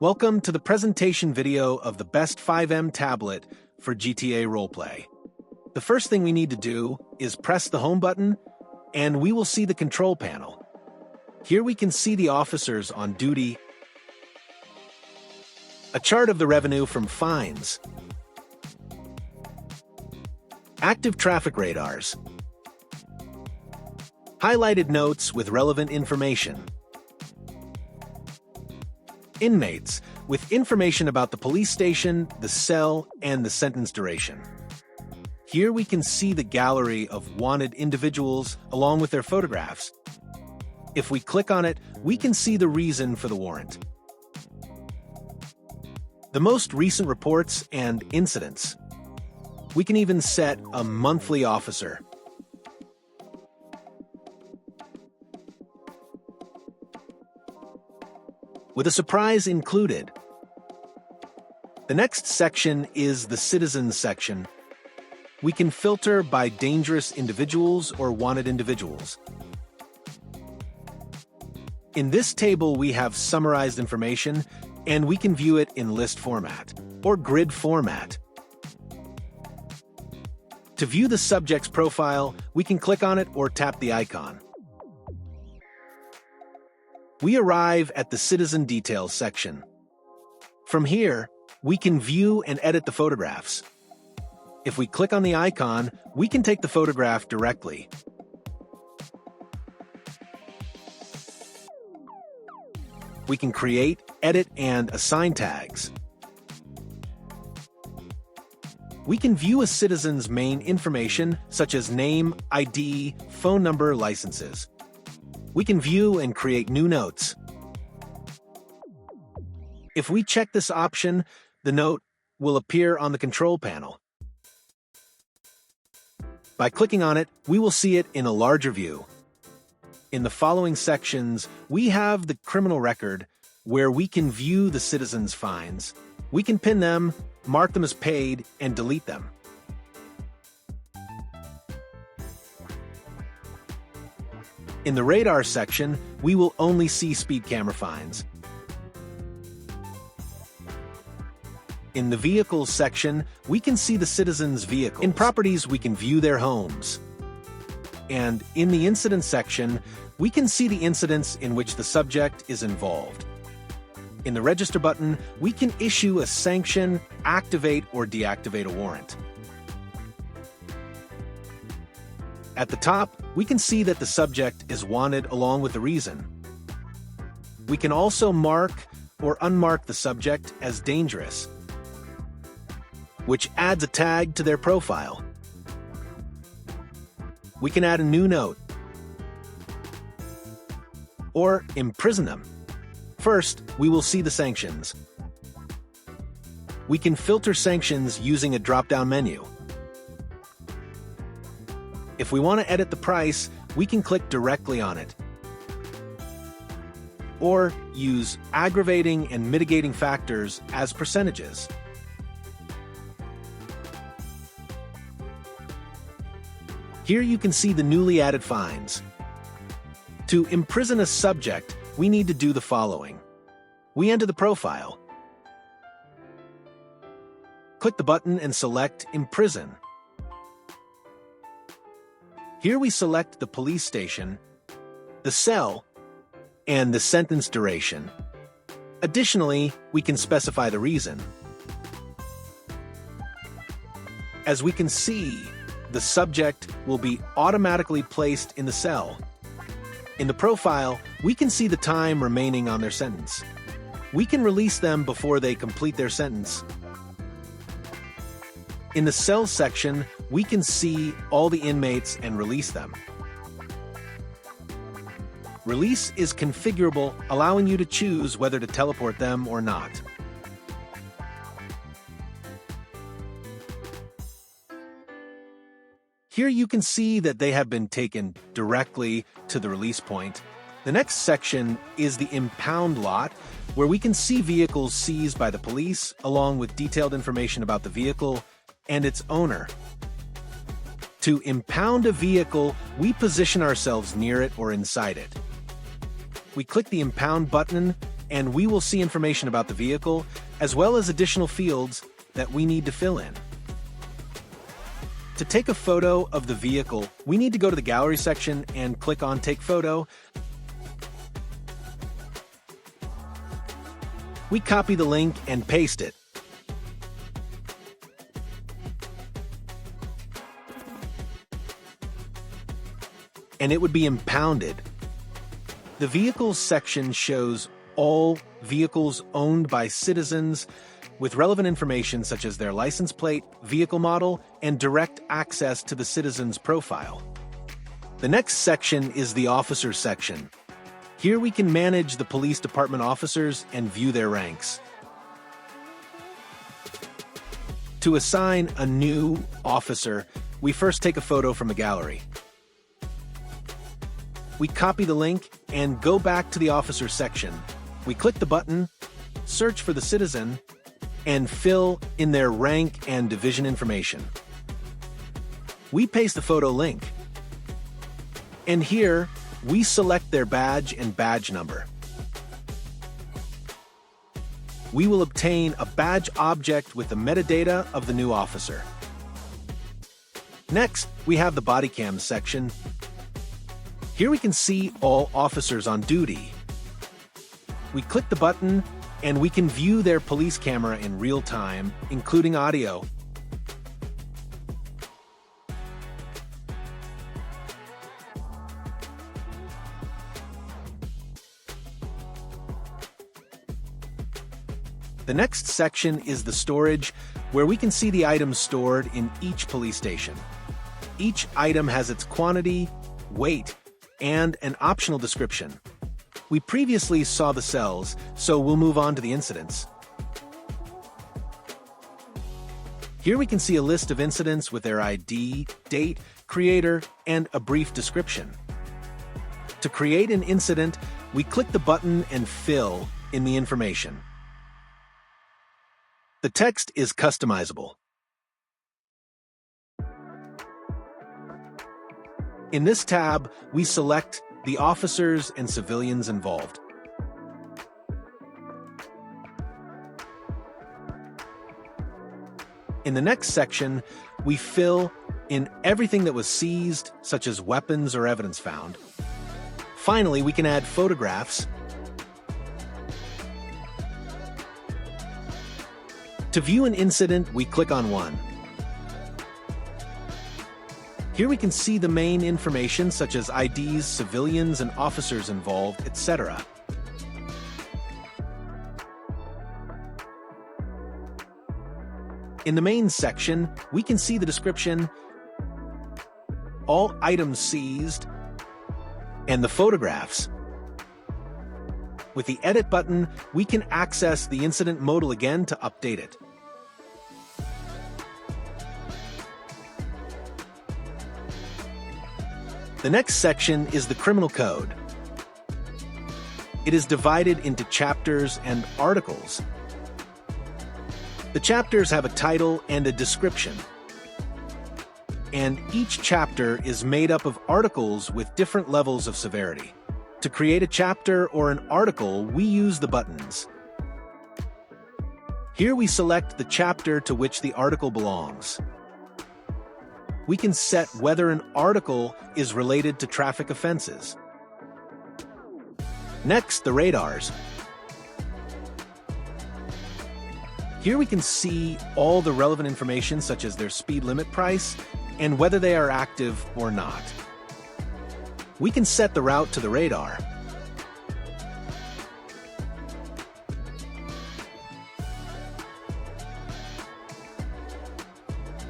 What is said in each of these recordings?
Welcome to the presentation video of the best FiveM tablet for GTA roleplay. The first thing we need to do is press the home button, and we will see the control panel. Here we can see the officers on duty, a chart of the revenue from fines, active traffic radars, highlighted notes with relevant information, inmates, with information about the police station, the cell, and the sentence duration. Here we can see the gallery of wanted individuals along with their photographs. If we click on it, we can see the reason for the warrant, the most recent reports and incidents. We can even set a monthly officer. With a surprise included. The next section is the Citizens section. We can filter by dangerous individuals or wanted individuals. In this table, we have summarized information, and we can view it in list format or grid format. To view the subject's profile, we can click on it or tap the icon. We arrive at the Citizen Details section. From here, we can view and edit the photographs. If we click on the icon, we can take the photograph directly. We can create, edit, and assign tags. We can view a citizen's main information, such as name, ID, phone number, licenses. We can view and create new notes. If we check this option, the note will appear on the control panel. By clicking on it, we will see it in a larger view. In the following sections, we have the criminal record, where we can view the citizen's fines. We can pin them, mark them as paid, and delete them. In the radar section, we will only see speed camera fines. In the vehicles section, we can see the citizens' vehicles. In properties, we can view their homes. And in the incident section, we can see the incidents in which the subject is involved. In the register button, we can issue a sanction, activate or deactivate a warrant. At the top, we can see that the subject is wanted along with the reason. We can also mark or unmark the subject as dangerous, which adds a tag to their profile. We can add a new note or imprison them. First, we will see the sanctions. We can filter sanctions using a drop-down menu. If we want to edit the price, we can click directly on it. Or use aggravating and mitigating factors as percentages. Here you can see the newly added fines. To imprison a subject, we need to do the following. We enter the profile. Click the button and select Imprison. Here we select the police station, the cell, and the sentence duration. Additionally, we can specify the reason. As we can see, the subject will be automatically placed in the cell. In the profile, we can see the time remaining on their sentence. We can release them before they complete their sentence. In the cell section, we can see all the inmates and release them. Release is configurable, allowing you to choose whether to teleport them or not. Here you can see that they have been taken directly to the release point. The next section is the impound lot, where we can see vehicles seized by the police, along with detailed information about the vehicle and its owner. To impound a vehicle, we position ourselves near it or inside it. We click the Impound button, and we will see information about the vehicle, as well as additional fields that we need to fill in. To take a photo of the vehicle, we need to go to the gallery section and click on Take Photo. We copy the link and paste it. And it would be impounded. The Vehicles section shows all vehicles owned by citizens with relevant information such as their license plate, vehicle model, and direct access to the citizen's profile. The next section is the Officers section. Here we can manage the police department officers and view their ranks. To assign a new officer, we first take a photo from a gallery. We copy the link and go back to the Officers section. We click the button, search for the citizen, and fill in their rank and division information. We paste the photo link. And here, we select their badge and badge number. We will obtain a badge object with the metadata of the new officer. Next, we have the Bodycams section. Here we can see all officers on duty. We click the button, and we can view their police camera in real time, including audio. The next section is the storage, where we can see the items stored in each police station. Each item has its quantity, weight, and an optional description. We previously saw the cells, so we'll move on to the incidents. Here we can see a list of incidents with their ID, date, creator, and a brief description. To create an incident, we click the button and fill in the information. The text is customizable. In this tab, we select the officers and civilians involved. In the next section, we fill in everything that was seized, such as weapons or evidence found. Finally, we can add photographs. To view an incident, we click on one. Here we can see the main information such as IDs, civilians and officers involved, etc. In the main section, we can see the description, all items seized, and the photographs. With the Edit button, we can access the incident modal again to update it. The next section is the Criminal Code. It is divided into chapters and articles. The chapters have a title and a description. And each chapter is made up of articles with different levels of severity. To create a chapter or an article, we use the buttons. Here we select the chapter to which the article belongs. We can set whether an article is related to traffic offenses. Next, the radars. Here we can see all the relevant information such as their speed limit price and whether they are active or not. We can set the route to the radar.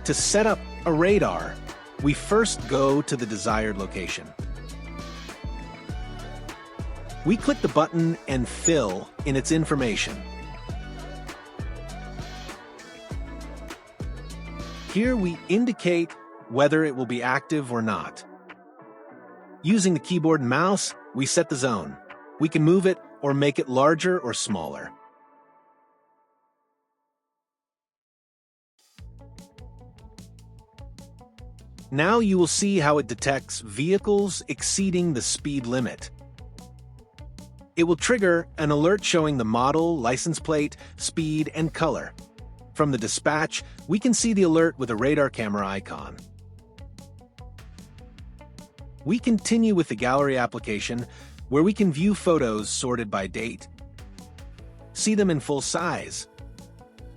To set up a radar, we first go to the desired location. We click the button and fill in its information. Here we indicate whether it will be active or not. Using the keyboard and mouse, we set the zone. We can move it or make it larger or smaller. Now you will see how it detects vehicles exceeding the speed limit. It will trigger an alert showing the model, license plate, speed, and color. From the dispatch, we can see the alert with a radar camera icon. We continue with the gallery application, where we can view photos sorted by date. See them in full size.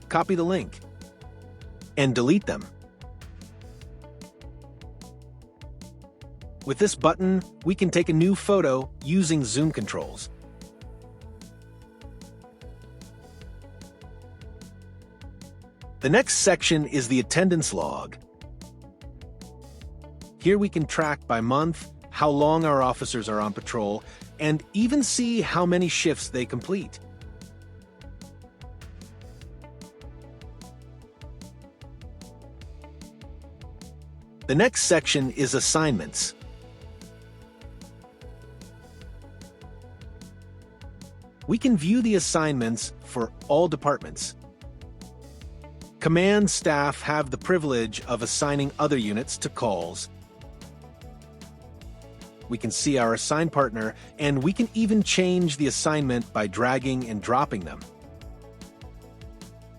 Copy the link. And delete them. With this button, we can take a new photo using zoom controls. The next section is the attendance log. Here we can track by month how long our officers are on patrol and even see how many shifts they complete. The next section is assignments. We can view the assignments for all departments. Command staff have the privilege of assigning other units to calls. We can see our assigned partner, and we can even change the assignment by dragging and dropping them.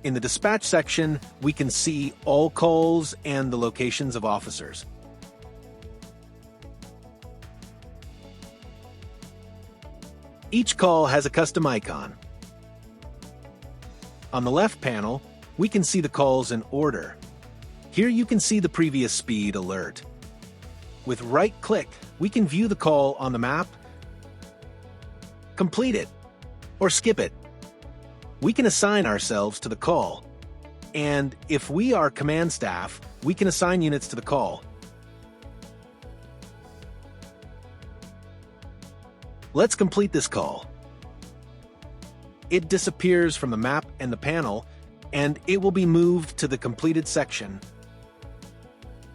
In the dispatch section, we can see all calls and the locations of officers. Each call has a custom icon. On the left panel, we can see the calls in order. Here you can see the previous speed alert. With right-click, we can view the call on the map, complete it, or skip it. We can assign ourselves to the call. And if we are command staff, we can assign units to the call. Let's complete this call. It disappears from the map and the panel, and it will be moved to the completed section.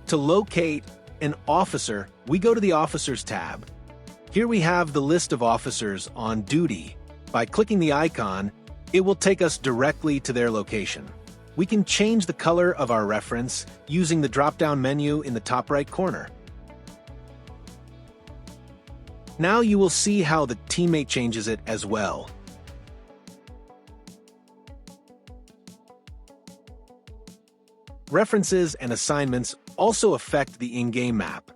To locate an officer, we go to the Officers tab. Here we have the list of officers on duty. By clicking the icon, it will take us directly to their location. We can change the color of our reference using the drop-down menu in the top right corner. Now you will see how the teammate changes it as well. References and assignments also affect the in-game map.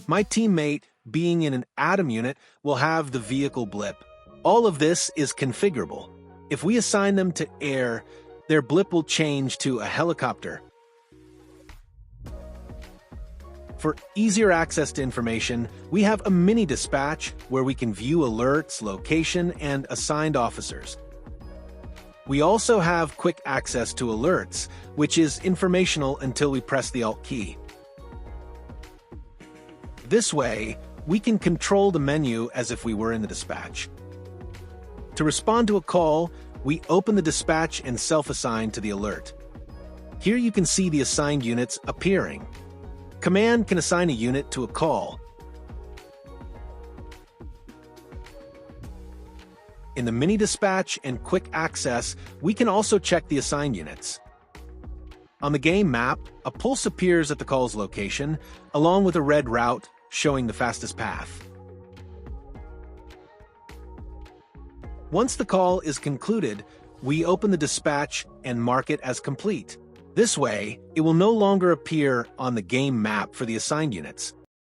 My teammate, being in an Atom unit, will have the vehicle blip. All of this is configurable. If we assign them to air, their blip will change to a helicopter. For easier access to information, we have a mini dispatch where we can view alerts, location, and assigned officers. We also have quick access to alerts, which is informational until we press the Alt key. This way, we can control the menu as if we were in the dispatch. To respond to a call, we open the dispatch and self-assign to the alert. Here you can see the assigned units appearing. Command can assign a unit to a call. In the mini dispatch and quick access, we can also check the assigned units. On the game map, a pulse appears at the call's location, along with a red route showing the fastest path. Once the call is concluded, we open the dispatch and mark it as complete. This way, it will no longer appear on the game map for the assigned units.